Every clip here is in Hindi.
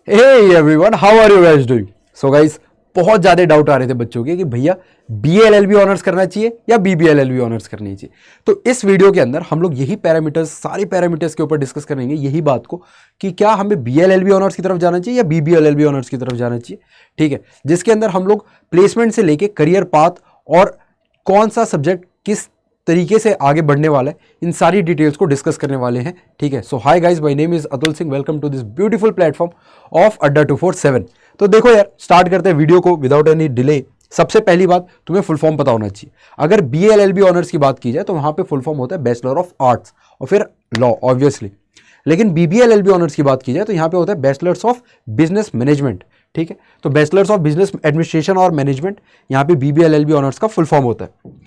Hey everyone, how are you guys doing? So guys, बहुत ज़्यादा डाउट आ रहे थे बच्चों के कि भैया BA-LLB ऑनर्स करना चाहिए या BBA-LLB ऑनर्स करनी चाहिए। तो इस वीडियो के अंदर हम लोग यही पैरामीटर्स, सारे पैरामीटर्स के ऊपर डिस्कस करेंगे, यही बात को कि क्या हमें BA-LLB ऑनर्स की तरफ जाना चाहिए या BBA-LLB ऑनर्स की तरफ जाना चाहिए। ठीक है, जिसके अंदर हम लोग प्लेसमेंट से लेके करियर पाथ और कौन सा सब्जेक्ट किस तरीके से आगे बढ़ने वाला है, इन सारी डिटेल्स को डिस्कस करने वाले हैं। ठीक है, so hi guys, my name is Atul Singh, welcome to this beautiful platform of Adda 247। तो देखो यार, स्टार्ट करते हैं वीडियो को विदाउट एनी डिले। सबसे पहली बात, तुम्हें फुल फॉर्म पता होना चाहिए। अगर BA-LLB ऑनर्स की बात की जाए तो वहां पे फुल फॉर्म होता है बैचलर ऑफ आर्ट्स और फिर लॉ ऑब्वियसली। लेकिन BBA-LLB ऑनर्स की बात की जाए तो यहाँ पे होता है बैचलर्स ऑफ बिजनेस मैनेजमेंट। ठीक है, तो बैचलर्स ऑफ बिजनेस एडमिनिस्ट्रेशन और मैनेजमेंट, यहाँ पे BBA-LLB ऑनर्स का फुल फॉर्म होता है।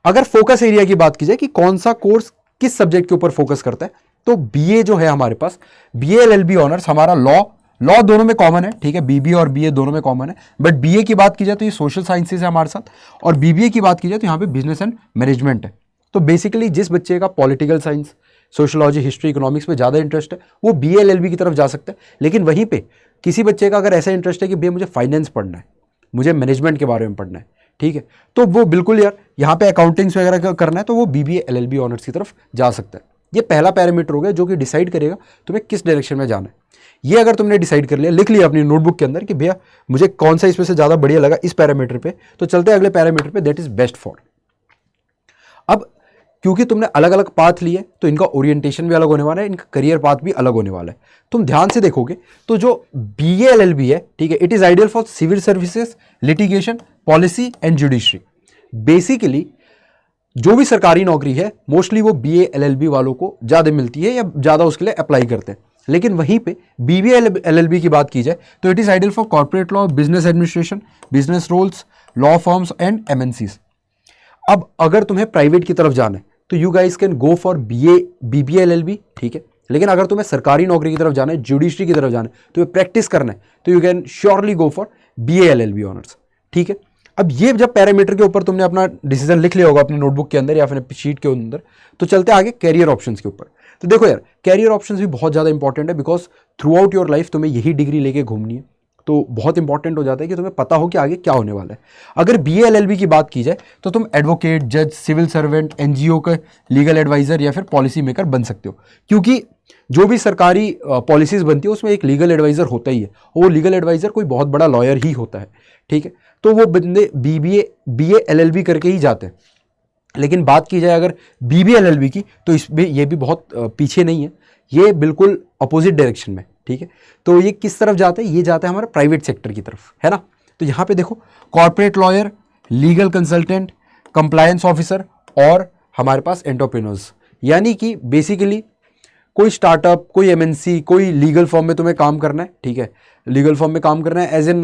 अगर फोकस एरिया की बात की जाए कि कौन सा कोर्स किस सब्जेक्ट के ऊपर फोकस करता है, तो BA जो है हमारे पास, BA-LLB ऑनर्स हमारा लॉ दोनों में कॉमन है। ठीक है, BBA और BA दोनों में कॉमन है, बट BA की बात की जाए तो ये सोशल साइंसेज है हमारे साथ, और BBA की बात की जाए तो यहाँ पे बिजनेस एंड मैनेजमेंट है। तो बेसिकली जिस बच्चे का political science, sociology, history, economics में ज़्यादा इंटरेस्ट है वो BA-LLB की तरफ जा सकता है। लेकिन वहीं पे किसी बच्चे का अगर ऐसा इंटरेस्ट है कि भैया मुझे फाइनेंस पढ़ना है, मुझे मैनेजमेंट के बारे में पढ़ना है, ठीक है, तो वो बिल्कुल यार यहाँ पे अकाउंटिंग्स वगैरह करना है तो वो BBA-LLB ऑनर्स की तरफ जा सकता है। ये पहला पैरामीटर हो गया जो कि डिसाइड करेगा तुम्हें किस डायरेक्शन में जाना है। ये अगर तुमने डिसाइड कर लिया, लिख लिया अपनी नोटबुक के अंदर कि भैया मुझे कौन सा इसमें से ज़्यादा बढ़िया लगा इस पैरामीटर पे, तो चलते हैं अगले पैरामीटर पे, दैट इज बेस्ट फॉर। अब क्योंकि तुमने अलग अलग पाथ लिए तो इनका ओरिएंटेशन भी अलग होने वाला है, इनका करियर पाथ भी अलग होने वाला है। तुम ध्यान से देखोगे तो जो BA-LLB है, ठीक है, it is ideal for civil services, litigation, policy and judiciary. Basically जो भी सरकारी नौकरी है मोस्टली वो BA-LLB वालों को ज़्यादा मिलती है या ज़्यादा उसके लिए अप्लाई करते हैं। लेकिन वहीं पे BBA-LLB की बात की जाए तो it is ideal for corporate law, business administration, business roles, law firms and MNCs। अब अगर तुम्हें प्राइवेट की तरफ जाना है तो you guys can go for BBA-LLB, ठीक है। लेकिन अगर तुम्हें सरकारी नौकरी की तरफ जाना है, जुडिशरी की तरफ जाना है, तुम्हें प्रैक्टिस करना है, तो you can surely go for BA-LLB honours. ठीक है, अब ये जब पैरामीटर के ऊपर तुमने अपना डिसीजन लिख लिया होगा अपनी नोटबुक के अंदर या फिर शीट के अंदर, तो चलते आगे कैरियर ऑप्शंस के ऊपर। तो देखो यार, कैरियर ऑप्शंस भी बहुत ज़्यादा इंपॉर्टेंट है, because through out your life तुम्हें यही डिग्री लेके घूमनी है। तो बहुत इंपॉर्टेंट हो जाता है कि तुम्हें पता हो कि आगे क्या होने वाला है। अगर BA-LLB की बात की जाए तो तुम एडवोकेट, जज, सिविल सर्वेंट, NGO का लीगल एडवाइजर या फिर पॉलिसी मेकर बन सकते हो, क्योंकि जो भी सरकारी पॉलिसीज बनती है उसमें एक लीगल एडवाइजर होता ही है, और वो लीगल एडवाइजर कोई बहुत बड़ा लॉयर ही होता है। ठीक है, तो वो बंदे BA-LLB करके ही जाते हैं। लेकिन बात की जाए अगर BBA-LLB की, तो इसमें ये भी बहुत पीछे नहीं है, ये बिल्कुल अपोजिट डायरेक्शन में। ठीक है, तो ये किस तरफ जाता है, ये जाता है हमारे प्राइवेट सेक्टर की तरफ, है ना। तो यहाँ पे देखो, corporate lawyer, legal consultant, compliance officer और हमारे पास एंटरप्रेन्योर्स, यानी कि बेसिकली कोई स्टार्टअप, कोई MNC, कोई लीगल फॉर्म में तुम्हें काम करना है। ठीक है, लीगल फॉर्म में काम करना है, एज इन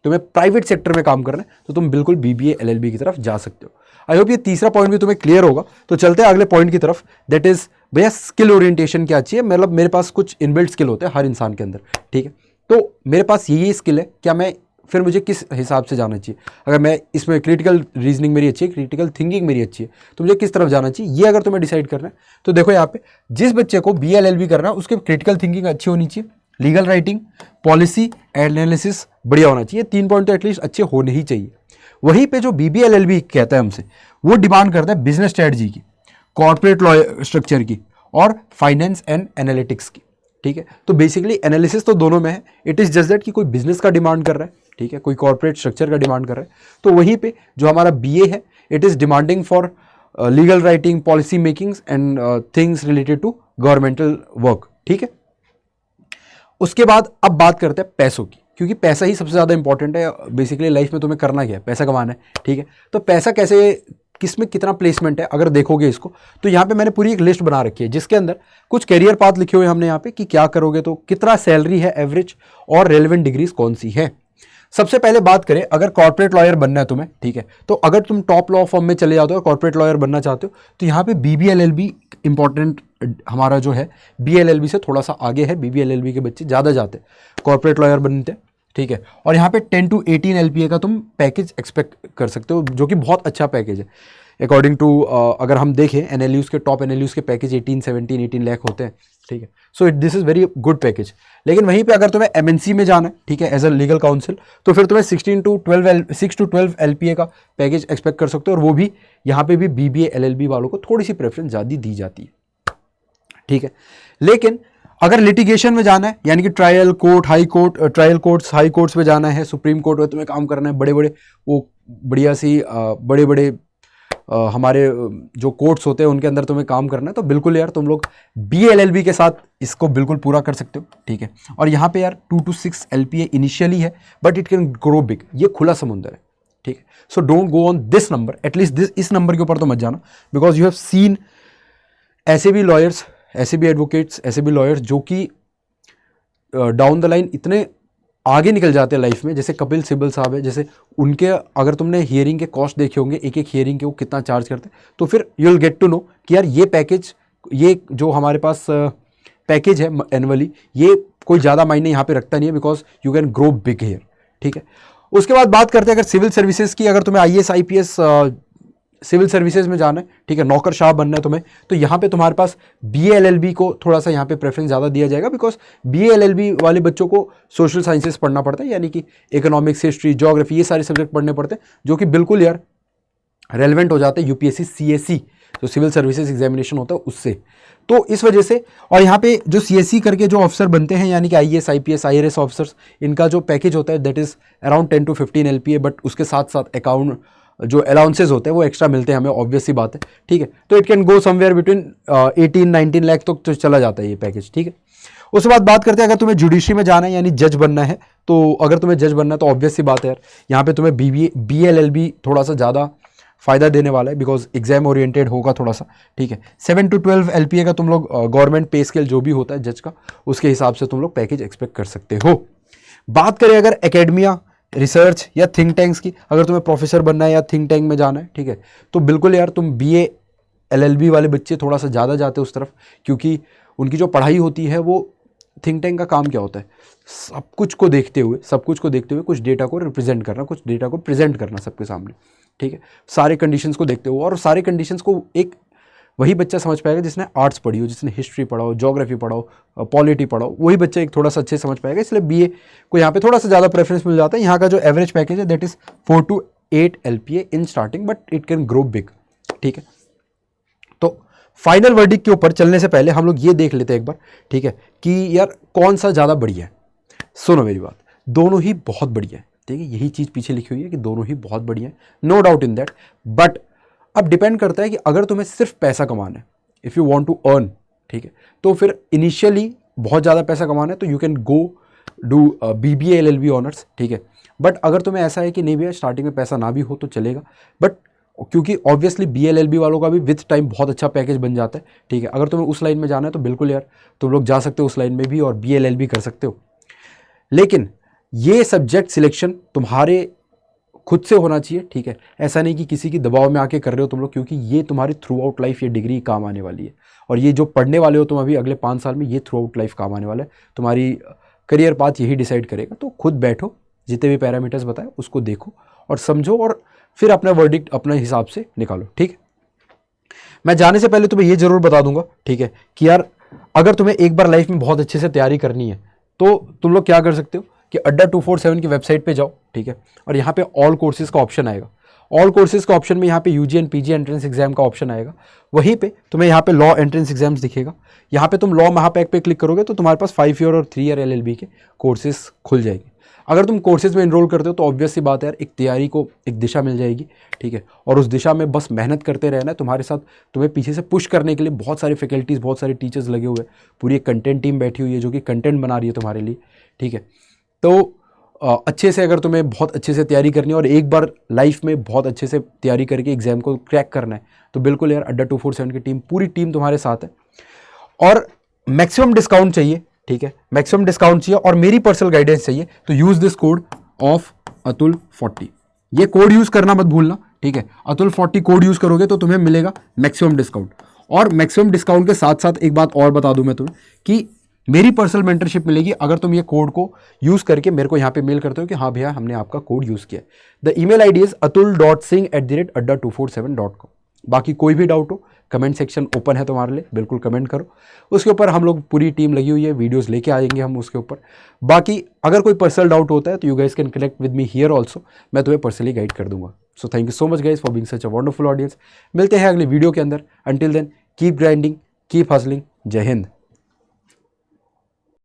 तुम्हें प्राइवेट सेक्टर में काम करना है, तो तुम बिल्कुल BBA-LLB की तरफ जा सकते हो। आई होप ये तीसरा पॉइंट भी तुम्हें क्लियर होगा। तो चलते हैं अगले पॉइंट की तरफ, दैट इज भैया स्किल ओरिएंटेशन क्या चाहिए। मतलब मेरे पास कुछ इनबिल्ट स्किल होते हैं हर इंसान के अंदर, ठीक है, तो मेरे पास यही स्किल है, क्या मैं फिर मुझे किस हिसाब से जाना चाहिए। अगर मैं इसमें क्रिटिकल रीजनिंग मेरी अच्छी है, क्रिटिकल थिंकिंग मेरी अच्छी है, तो मुझे किस तरफ जाना चाहिए, ये अगर तुम्हें डिसाइड करना है तो देखो यहाँ पे जिस बच्चे को BA-LLB करना है उसके क्रिटिकल थिंकिंग अच्छी होनी चाहिए, लीगल राइटिंग, पॉलिसी एनालिसिस बढ़िया होना चाहिए, 3 पॉइंट तो एटलीस्ट अच्छे होने ही चाहिए। वहीं पे जो BBA-LLB कहता है हमसे, वो डिमांड करता है बिजनेस स्ट्रेटजी की, कॉर्पोरेट लॉ स्ट्रक्चर की और फाइनेंस एंड एनालिटिक्स की। ठीक है, तो बेसिकली एनालिसिस तो दोनों में है, इट इज जस्ट दैट कि कोई बिजनेस का डिमांड कर रहा है, ठीक है, कोई कॉर्पोरेट स्ट्रक्चर का डिमांड कर रहा है, तो वहीं पे जो हमारा BA है, it is demanding for legal writing, policy making and things related to governmental work. ठीक है, उसके बाद अब बात करते हैं पैसों की, क्योंकि पैसा ही सबसे ज़्यादा इंपॉर्टेंट है बेसिकली लाइफ में। तुम्हें करना क्या है, पैसा कमाना है। ठीक है, तो पैसा कैसे, किस में कितना प्लेसमेंट है, अगर देखोगे इसको, तो यहाँ पे मैंने पूरी एक लिस्ट बना रखी है जिसके अंदर कुछ कैरियर पाथ लिखे हुए हमने यहाँ पे कि क्या करोगे तो कितना सैलरी है एवरेज और रेलेवेंट डिग्रीज कौन सी है। सबसे पहले बात करें, अगर कॉर्पोरेट लॉयर बनना है तुम्हें, ठीक है, तो अगर तुम टॉप लॉ फर्म में चले जाते हो, कॉर्पोरेट लॉयर बनना चाहते हो, तो यहाँ पे BBA-LLB इंपॉर्टेंट हमारा जो है BA-LLB से थोड़ा सा आगे है। BBA-LLB के बच्चे ज़्यादा जाते हैं, कॉर्पोरेट लॉयर बनते हैं। ठीक है। और यहाँ पे 10 to 18 LPA का तुम पैकेज एक्सपेक्ट कर सकते हो, जो कि बहुत अच्छा पैकेज है अकॉर्डिंग टू, अगर हम देखें NLUs के, टॉप NLUs के पैकेज 18 लाख होते हैं, ठीक है। So this is very good package. लेकिन वहीं पे अगर तुम्हें MNC में जाना है, ठीक है, एज अ लीगल काउंसिल, तो फिर तुम्हें 6 to 12 LPA का पैकेज एक्सपेक्ट कर सकते हो, और वो भी यहाँ पे भी BBA LLB वालों को थोड़ी सी प्रेफरेंस ज़्यादा दी जाती है, ठीक है। लेकिन अगर लिटिगेशन में जाना है, यानी कि trial court, high court, trial courts, high courts में जाना है, सुप्रीम कोर्ट में तुम्हें काम करना है, बड़े बड़े वो बढ़िया सी बड़े बड़े हमारे जो कोर्ट्स होते हैं उनके अंदर तुम्हें काम करना है, तो बिल्कुल यार तुम लोग BLLB के साथ इसको बिल्कुल पूरा कर सकते हो, ठीक है। और यहाँ पे यार 2 to 6 LPA इनिशियली है, but it can grow big, ये खुला समुंदर है, ठीक है। So don't go on this number, at least इस नंबर के ऊपर तो मत जाना, बिकॉज यू हैव सीन ऐसे भी लॉयर्स, ऐसे भी एडवोकेट्स, ऐसे भी लॉयर्स जो कि डाउन द लाइन इतने आगे निकल जाते हैं लाइफ में, जैसे कपिल सिब्बल साहब है, जैसे उनके अगर तुमने हियरिंग के कॉस्ट देखे होंगे, एक एक हियरिंग के वो कितना चार्ज करते हैं, तो फिर you will get to know कि यार ये पैकेज, ये जो हमारे पास पैकेज है एनुअली, ये कोई ज़्यादा मायने यहाँ पे रखता नहीं है, because you can grow big hair, ठीक है। उसके बाद बात करते हैं अगर सिविल सर्विसेज की, अगर तुम्हें IAS IPS सिविल सर्विसेज में जाना है, ठीक है, नौकरशाह बनना है तुम्हें, तो यहाँ पे तुम्हारे पास BLLB को थोड़ा सा यहाँ पे प्रेफरेंस ज़्यादा दिया जाएगा, बिकॉज BLLB वाले बच्चों को सोशल साइंसेस पढ़ना पड़ता है, यानी कि इकोनॉमिक्स, हिस्ट्री, ज्योग्राफी, ये सारे सब्जेक्ट पढ़ने पड़ते हैं, जो कि बिल्कुल यार रेलिवेंट हो जाते हैं UPSC CSE जो सिविल सर्विसेज एग्जामिनेशन होता है उससे। तो इस वजह से, और यहाँ पे जो CSE करके जो ऑफिसर बनते हैं, यानी कि IAS IPS IRS ऑफिसर्स, इनका जो पैकेज होता है that is around 10 to 15 LPA, but उसके साथ साथ अकाउंट जो अलाउंसेज होते हैं वो एक्स्ट्रा मिलते हैं हमें, ऑब्वियस सी बात है, ठीक है। तो it can go somewhere between 18-19 lakh तक तो चला जाता है ये पैकेज, ठीक है। उसके बाद बात करते हैं अगर तुम्हें जुडिशरी में जाना है, यानी जज बनना है, तो अगर तुम्हें जज बनना है तो ऑब्वियस सी बात है यार, यहाँ पे तुम्हें BLLB थोड़ा सा ज़्यादा फ़ायदा देने वाला है, बिकॉज एग्जाम ओरिएंटेड होगा थोड़ा सा, ठीक है। 7 to 12 LPA का तुम लोग गवर्नमेंट पे स्केल जो भी होता है जज का, उसके हिसाब से तुम लोग पैकेज एक्सपेक्ट कर सकते हो। बात करें अगर एकेडमिया, रिसर्च या थिंक टैंक्स की, अगर तुम्हें प्रोफेसर बनना है या थिंक टैंक में जाना है, ठीक है, तो बिल्कुल यार तुम BA LLB वाले बच्चे थोड़ा सा ज़्यादा जाते हैं उस तरफ, क्योंकि उनकी जो पढ़ाई होती है वो, थिंक टैंक का काम क्या होता है, सब कुछ को देखते हुए कुछ डेटा को रिप्रेजेंट करना, कुछ डेटा को प्रेजेंट करना सबके सामने, ठीक है, सारे कंडीशंस को देखते हुए। और सारे कंडीशंस को एक वही बच्चा समझ पाएगा जिसने आर्ट्स पढ़ी हो, जिसने हिस्ट्री पढ़ा हो, ज्योग्राफी पढ़ा हो, पॉलिटी पढ़ा हो, वही बच्चा एक थोड़ा सा अच्छे समझ पाएगा, इसलिए BA को यहाँ पे थोड़ा सा ज़्यादा प्रेफरेंस मिल जाता है। यहाँ का जो एवरेज पैकेज है that is 4 to 8 LPA in starting, but it can grow big, ठीक है। तो फाइनल वर्डिक्ट के ऊपर चलने से पहले हम लोग ये देख लेते हैं एक बार, ठीक है, कि यार कौन सा ज़्यादा बढ़िया है। सुनो मेरी बात, दोनों ही बहुत बढ़िया है, ठीक है, यही चीज़ पीछे लिखी हुई है कि दोनों ही बहुत बढ़िया है, no doubt in that. But अब डिपेंड करता है कि अगर तुम्हें सिर्फ पैसा कमाना है, if you want to earn, ठीक है, तो फिर इनिशियली बहुत ज़्यादा पैसा कमाना है तो you can go do BBA LLB honours, ठीक है। बट अगर तुम्हें ऐसा है कि नहीं भैया स्टार्टिंग में पैसा ना भी हो तो चलेगा, बट क्योंकि ऑब्वियसली BLLB वालों का भी विथ टाइम बहुत अच्छा पैकेज बन जाता है, ठीक है। अगर तुम्हें उस लाइन में जाना है तो बिल्कुल यार तुम लोग जा सकते हो उस लाइन में भी और BLLB कर सकते हो। लेकिन ये सब्जेक्ट सिलेक्शन तुम्हारे खुद से होना चाहिए, ठीक है, ऐसा नहीं कि किसी की दबाव में आके कर रहे हो तुम लोग, क्योंकि ये तुम्हारी थ्रू आउट लाइफ ये डिग्री काम आने वाली है। और ये जो पढ़ने वाले हो तुम अभी अगले 5 साल में, ये थ्रू आउट लाइफ काम आने वाला है, तुम्हारी करियर पाथ यही डिसाइड करेगा। तो खुद बैठो, जितने भी पैरामीटर्स बताए उसको देखो और समझो, और फिर अपना वर्डिक्ट अपने हिसाब से निकालो, ठीक है। मैं जाने से पहले तुम्हें ये जरूर बता दूंगा, ठीक है, कि यार अगर तुम्हें एक बार लाइफ में बहुत अच्छे से तैयारी करनी है तो तुम लोग क्या कर सकते हो कि अड्डा 247 की वेबसाइट पे जाओ, ठीक है, और यहाँ पे ऑल कोर्सेज का ऑप्शन आएगा। ऑल कोर्सेज का ऑप्शन में यहाँ पे UG and PG entrance exam का ऑप्शन आएगा, वहीं पे तुम्हें यहाँ पे लॉ एंट्रेंस एग्जाम्स दिखेगा। यहाँ पे तुम लॉ महापैक पे क्लिक करोगे तो तुम्हारे पास 5 ईयर और 3 ईयर LLB के कोर्सेज खुल जाएंगे। अगर तुम कोर्सेज में इनरोल करते हो तो ऑब्वियस सी बात है यार, एक तैयारी को एक दिशा मिल जाएगी, ठीक है, और उस दिशा में बस मेहनत करते रहना है। तुम्हारे साथ तुम्हें पीछे से पुश करने के लिए बहुत सारे फैकल्टीज़, बहुत सारे टीचर्स लगे हुए हैं, पूरी एक कंटेंट टीम बैठी हुई है जो कि कंटेंट बना रही है तुम्हारे लिए, ठीक है। तो अच्छे से अगर तुम्हें बहुत अच्छे से तैयारी करनी है और एक बार लाइफ में बहुत अच्छे से तैयारी करके एग्जाम को क्रैक करना है तो बिल्कुल यार अड्डा 247 की टीम, पूरी टीम तुम्हारे साथ है। और मैक्सिमम डिस्काउंट चाहिए, ठीक है, मैक्सिमम डिस्काउंट चाहिए और मेरी पर्सनल गाइडेंस चाहिए तो यूज़ दिस कोड ऑफ अतुल40। ये कोड यूज़ करना मत भूलना, ठीक है। अतुल40 कोड यूज़ करोगे तो तुम्हें मिलेगा मैक्सिमम डिस्काउंट। और मैक्सिमम डिस्काउंट के साथ साथ एक बात और बता दूं मैं तुम्हें कि मेरी पर्सनल मेंटरशिप मिलेगी अगर तुम ये कोड को यूज करके मेरे को यहाँ पे मेल करते हो कि हाँ भैया हमने आपका कोड यूज किया। The email ID is atul.singh@adda247.com। बाकी कोई भी डाउट हो कमेंट सेक्शन ओपन है तुम्हारे लिए, बिल्कुल कमेंट करो। उसके ऊपर हम लोग पूरी टीम लगी हुई है, वीडियोस लेके आएंगे हम उसके ऊपर। बाकी अगर कोई पर्सनल डाउट होता है तो you guys can connect with me here also, मैं तुम्हें पर्सनली गाइड कर दूंगा। So thank you so much guys for being such a wonderful audience. मिलते हैं अगले वीडियो के अंदर। Until then keep grinding, keep hustling. जय हिंद।